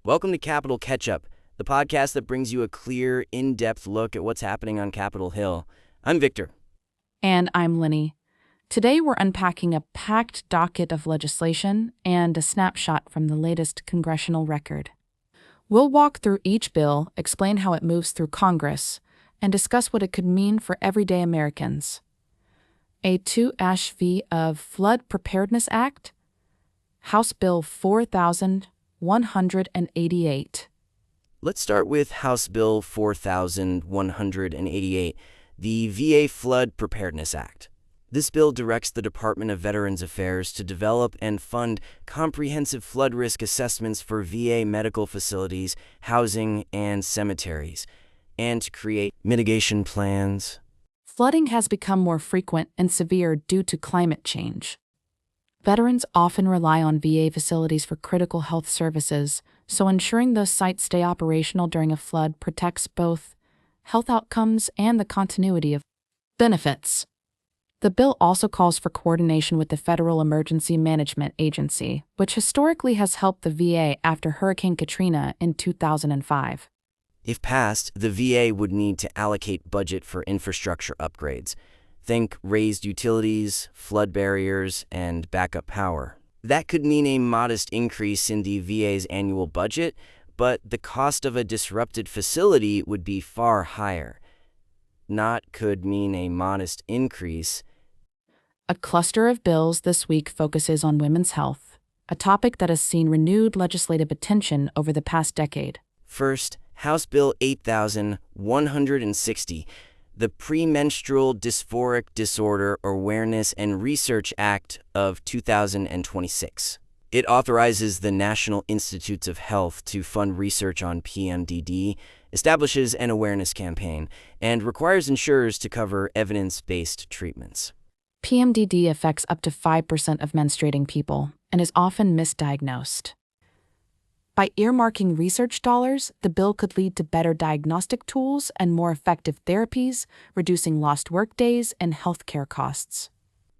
Welcome to Capitol Catch-Up, the podcast that brings you a clear, in-depth look at what's happening on Capitol Hill. I'm Victor. And I'm Linny. Today we're unpacking a packed docket of legislation and a snapshot from the latest congressional record. We'll walk through each bill, explain how it moves through Congress, and discuss what it could mean for everyday Americans. A 2-V of Flood Preparedness Act, House Bill 4188. Let's start with House Bill 4188, the VA Flood Preparedness Act. This bill directs the Department of Veterans Affairs to develop and fund comprehensive flood risk assessments for VA medical facilities, housing, and cemeteries, and to create mitigation plans. Flooding has become more frequent and severe due to climate change. Veterans often rely on VA facilities for critical health services, so ensuring those sites stay operational during a flood protects both health outcomes and the continuity of benefits. The bill also calls for coordination with the Federal Emergency Management Agency, which historically has helped the VA after Hurricane Katrina in 2005. If passed, the VA would need to allocate budget for infrastructure upgrades. Think raised utilities, flood barriers, and backup power. That could mean a modest increase in the VA's annual budget, but the cost of a disrupted facility would be far higher. Not could mean a modest increase. A cluster of bills this week focuses on women's health, a topic that has seen renewed legislative attention over the past decade. First, House Bill 8160, the Premenstrual Dysphoric Disorder Awareness and Research Act of 2026. It authorizes the National Institutes of Health to fund research on PMDD, establishes an awareness campaign, and requires insurers to cover evidence-based treatments. PMDD affects up to 5% of menstruating people and is often misdiagnosed. By earmarking research dollars, the bill could lead to better diagnostic tools and more effective therapies, reducing lost workdays and healthcare costs.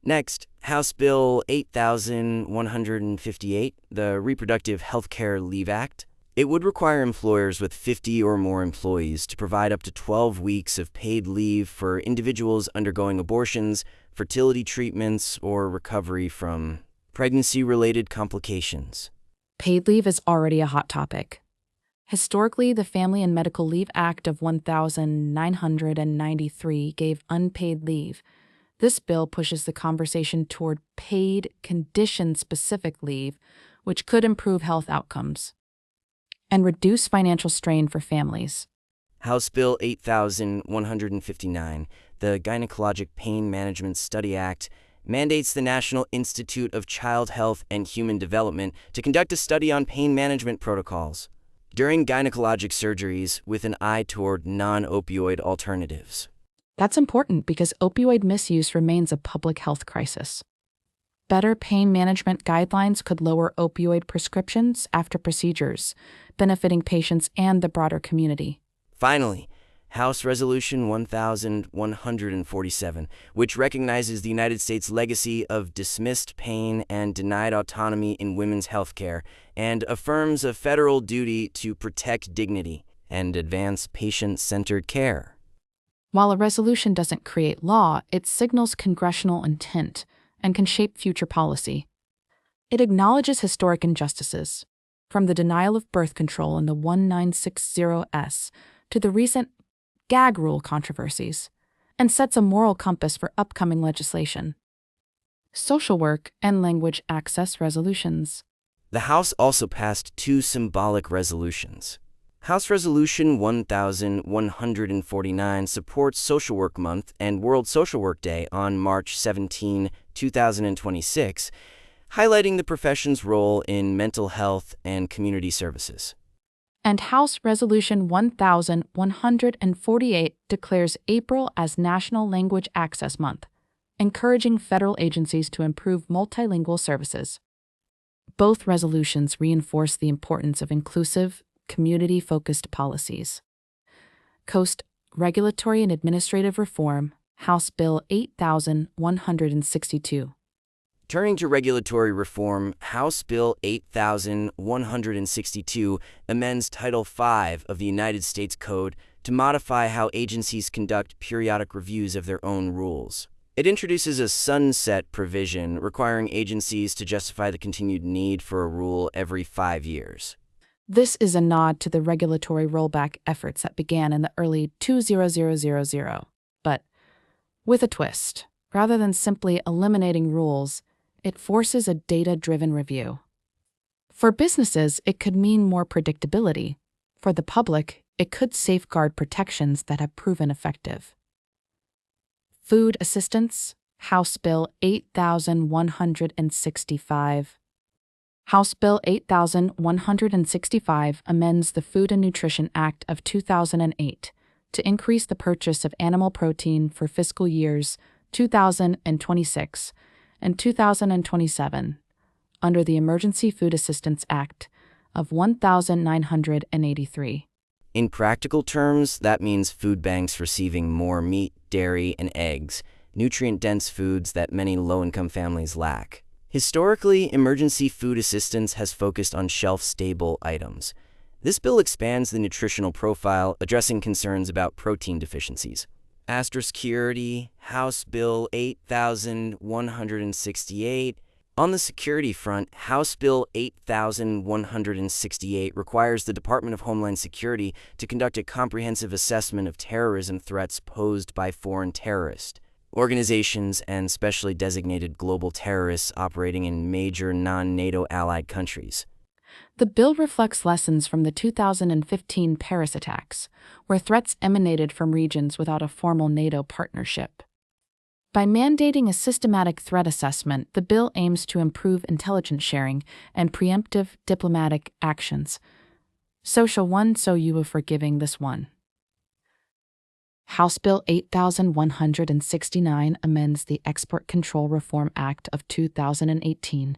Next, House Bill 8158, the Reproductive Healthcare Leave Act. It would require employers with 50 or more employees to provide up to 12 weeks of paid leave for individuals undergoing abortions, fertility treatments, or recovery from pregnancy-related complications. Paid leave is already a hot topic. Historically, the Family and Medical Leave Act of 1993 gave unpaid leave. This bill pushes the conversation toward paid, condition-specific leave, which could improve health outcomes and reduce financial strain for families. House Bill 8159, the Gynecologic Pain Management Study Act, mandates the National Institute of Child Health and Human Development to conduct a study on pain management protocols during gynecologic surgeries with an eye toward non-opioid alternatives. That's important because opioid misuse remains a public health crisis. Better pain management guidelines could lower opioid prescriptions after procedures, benefiting patients and the broader community. Finally, House Resolution 1147, which recognizes the United States legacy of dismissed pain and denied autonomy in women's health care and affirms a federal duty to protect dignity and advance patient-centered care. While a resolution doesn't create law, it signals congressional intent and can shape future policy. It acknowledges historic injustices, from the denial of birth control in the 1960s to the recent gag rule controversies, and sets a moral compass for upcoming legislation. Social work and language access resolutions. The House also passed two symbolic resolutions. House Resolution 1149 supports Social Work Month and World Social Work Day on March 17, 2026, highlighting the profession's role in mental health and community services. And House Resolution 1148 declares April as National Language Access Month, encouraging federal agencies to improve multilingual services. Both resolutions reinforce the importance of inclusive, community-focused policies. Coast Regulatory and Administrative Reform, House Bill 8162. Turning to regulatory reform, House Bill 8162 amends Title V of the United States Code to modify how agencies conduct periodic reviews of their own rules. It introduces a sunset provision requiring agencies to justify the continued need for a rule every 5 years. This is a nod to the regulatory rollback efforts that began in the early 20000, but with a twist. Rather than simply eliminating rules, it forces a data-driven review. For businesses, it could mean more predictability. For the public, it could safeguard protections that have proven effective. Food assistance, House Bill 8165. House Bill 8165 amends the Food and Nutrition Act of 2008 to increase the purchase of animal protein for fiscal years 2026 and 2027 under the Emergency Food Assistance Act of 1983. In practical terms, that means food banks receiving more meat, dairy, and eggs, nutrient-dense foods that many low-income families lack. Historically, emergency food assistance has focused on shelf-stable items. This bill expands the nutritional profile, addressing concerns about protein deficiencies. Security, House Bill 8168. On the security front, House Bill 8168 requires the Department of Homeland Security to conduct a comprehensive assessment of terrorism threats posed by foreign terrorist organizations and specially designated global terrorists operating in major non-NATO allied countries. The bill reflects lessons from the 2015 Paris attacks, where threats emanated from regions without a formal NATO partnership. By mandating a systematic threat assessment, the bill aims to improve intelligence sharing and preemptive diplomatic actions. Social one, so you are forgiving this one. House Bill 8169 amends the Export Control Reform Act of 2018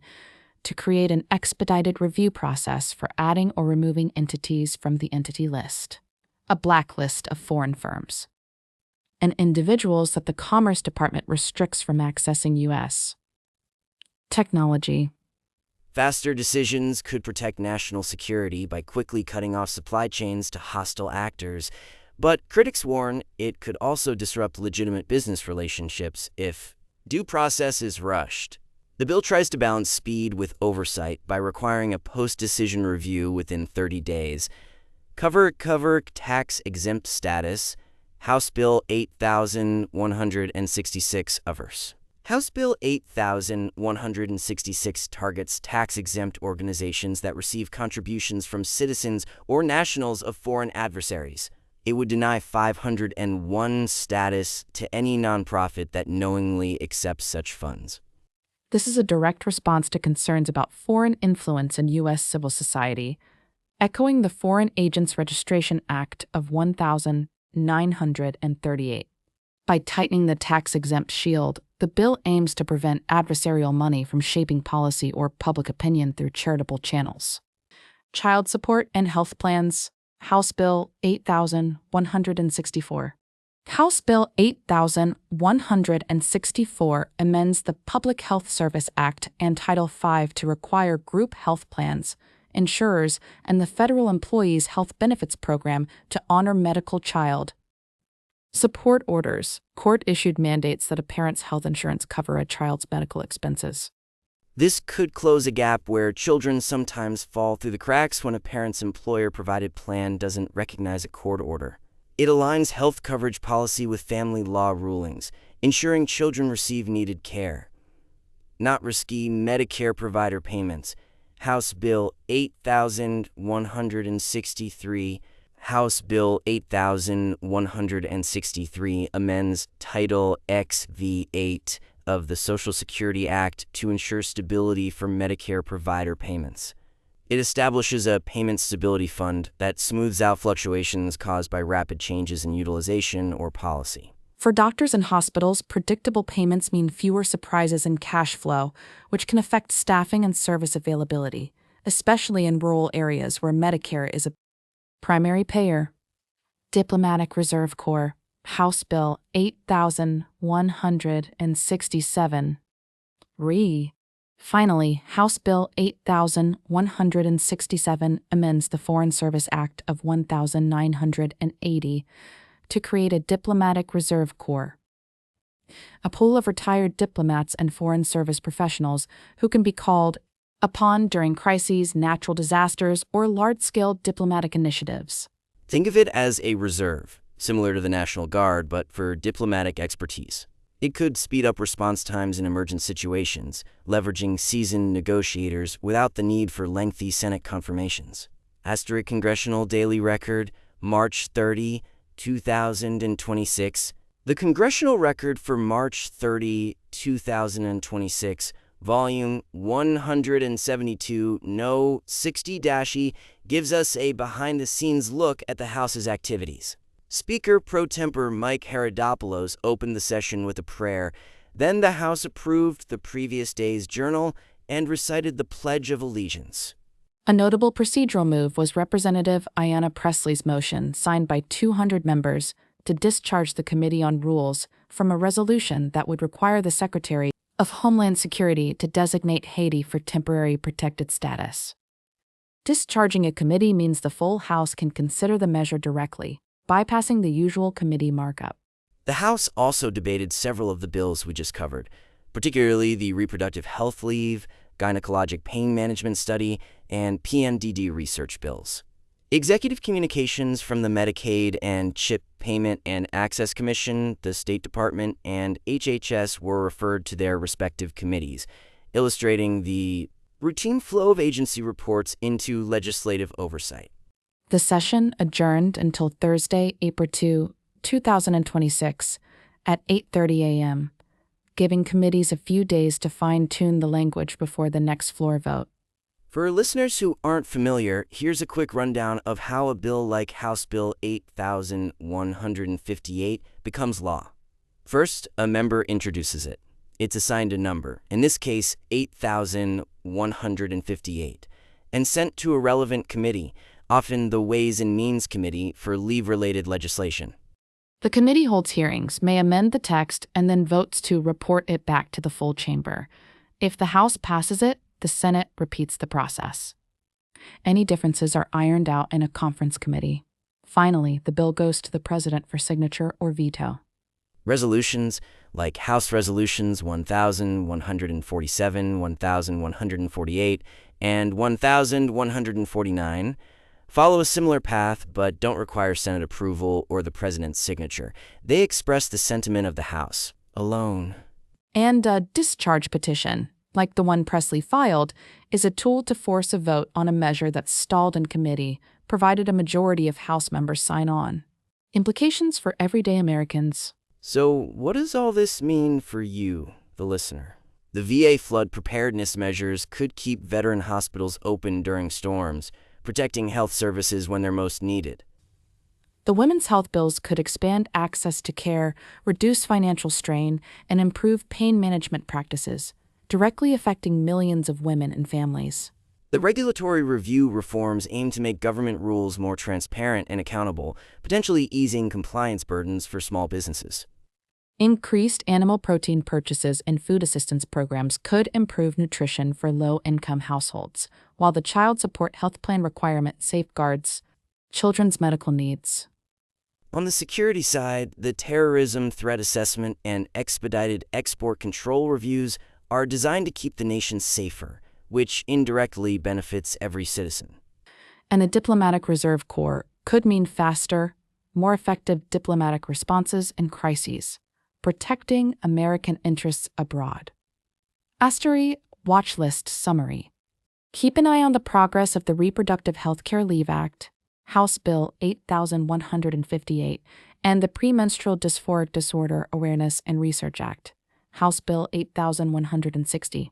to create an expedited review process for adding or removing entities from the entity list, a blacklist of foreign firms, and individuals that the Commerce Department restricts from accessing U.S. technology. Faster decisions could protect national security by quickly cutting off supply chains to hostile actors, but critics warn it could also disrupt legitimate business relationships if due process is rushed. The bill tries to balance speed with oversight by requiring a post-decision review within 30 days. Cover tax-exempt status, House Bill 8166 others. House Bill 8166 targets tax-exempt organizations that receive contributions from citizens or nationals of foreign adversaries. It would deny 501 status to any nonprofit that knowingly accepts such funds. This is a direct response to concerns about foreign influence in U.S. civil society, echoing the Foreign Agents Registration Act of 1938. By tightening the tax-exempt shield, the bill aims to prevent adversarial money from shaping policy or public opinion through charitable channels. Child support and health plans, House Bill 8164. House Bill 8164 amends the Public Health Service Act and Title V to require group health plans, insurers, and the Federal Employees Health Benefits Program to honor medical child support orders. Court-issued mandates that a parent's health insurance cover a child's medical expenses. This could close a gap where children sometimes fall through the cracks when a parent's employer-provided plan doesn't recognize a court order. It aligns health coverage policy with family law rulings, ensuring children receive needed care. Not risky Medicare provider payments. House Bill 8163. House Bill 8163 amends Title XV8 of the Social Security Act to ensure stability for Medicare provider payments. It establishes a payment stability fund that smooths out fluctuations caused by rapid changes in utilization or policy. For doctors and hospitals, predictable payments mean fewer surprises in cash flow, which can affect staffing and service availability, especially in rural areas where Medicare is a primary payer. Diplomatic Reserve Corps, House Bill 8167. Finally, House Bill 8167 amends the Foreign Service Act of 1980 to create a diplomatic reserve corps, a pool of retired diplomats and foreign service professionals who can be called upon during crises, natural disasters, or large-scale diplomatic initiatives. Think of it as a reserve, similar to the National Guard, but for diplomatic expertise. It could speed up response times in emergent situations, leveraging seasoned negotiators without the need for lengthy Senate confirmations. Asterisk Congressional Daily Record, March 30, 2026. The Congressional Record for March 30, 2026, Volume 172, No. 60-E, gives us a behind-the-scenes look at the House's activities. Speaker pro tempore Mike Herodopoulos opened the session with a prayer. Then the House approved the previous day's journal and recited the Pledge of Allegiance. A notable procedural move was Representative Ayanna Pressley's motion, signed by 200 members, to discharge the Committee on Rules from a resolution that would require the Secretary of Homeland Security to designate Haiti for temporary protected status. Discharging a committee means the full House can consider the measure directly, bypassing the usual committee markup. The House also debated several of the bills we just covered, particularly the Reproductive Health Leave, Gynecologic Pain Management Study, and PMDD research bills. Executive communications from the Medicaid and CHIP Payment and Access Commission, the State Department, and HHS were referred to their respective committees, illustrating the routine flow of agency reports into legislative oversight. The session adjourned until Thursday, April 2, 2026, at 8:30 a.m., giving committees a few days to fine-tune the language before the next floor vote. For listeners who aren't familiar, here's a quick rundown of how a bill like House Bill 8158 becomes law. First, a member introduces it. It's assigned a number, in this case 8158, and sent to a relevant committee, often the Ways and Means Committee, for leave-related legislation. The committee holds hearings, may amend the text, and then votes to report it back to the full chamber. If the House passes it, the Senate repeats the process. Any differences are ironed out in a conference committee. Finally, the bill goes to the President for signature or veto. Resolutions, like House Resolutions 1147, 1148, and 1149, follow a similar path but don't require Senate approval or the President's signature. They express the sentiment of the House alone. And a discharge petition, like the one Pressley filed, is a tool to force a vote on a measure that's stalled in committee, provided a majority of House members sign on. Implications for everyday Americans. So, what does all this mean for you, the listener? The VA flood preparedness measures could keep veteran hospitals open during storms, protecting health services when they're most needed. The women's health bills could expand access to care, reduce financial strain, and improve pain management practices, directly affecting millions of women and families. The regulatory review reforms aim to make government rules more transparent and accountable, potentially easing compliance burdens for small businesses. Increased animal protein purchases and food assistance programs could improve nutrition for low-income households, while the Child Support Health Plan requirement safeguards children's medical needs. On the security side, the terrorism threat assessment and expedited export control reviews are designed to keep the nation safer, which indirectly benefits every citizen. And a diplomatic reserve corps could mean faster, more effective diplomatic responses in crises, protecting American interests abroad. Asterisk Watch List Summary. Keep an eye on the progress of the Reproductive Healthcare Leave Act, House Bill 8158, and the Premenstrual Dysphoric Disorder Awareness and Research Act, House Bill 8160.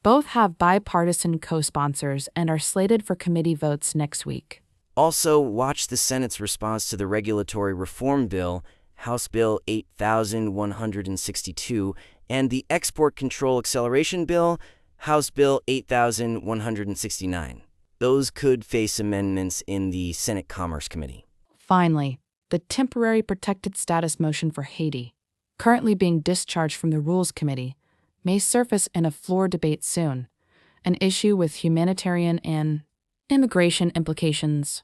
Both have bipartisan co-sponsors and are slated for committee votes next week. Also, watch the Senate's response to the regulatory reform bill, House Bill 8162, and the Export Control Acceleration Bill, House Bill 8169. Those could face amendments in the Senate Commerce Committee. Finally, the Temporary Protected Status motion for Haiti, currently being discharged from the Rules Committee, may surface in a floor debate soon, an issue with humanitarian and immigration implications.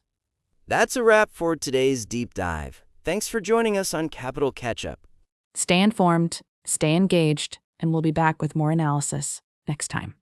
That's a wrap for today's deep dive. Thanks for joining us on Capital Catch-Up. Stay informed, stay engaged, and we'll be back with more analysis next time.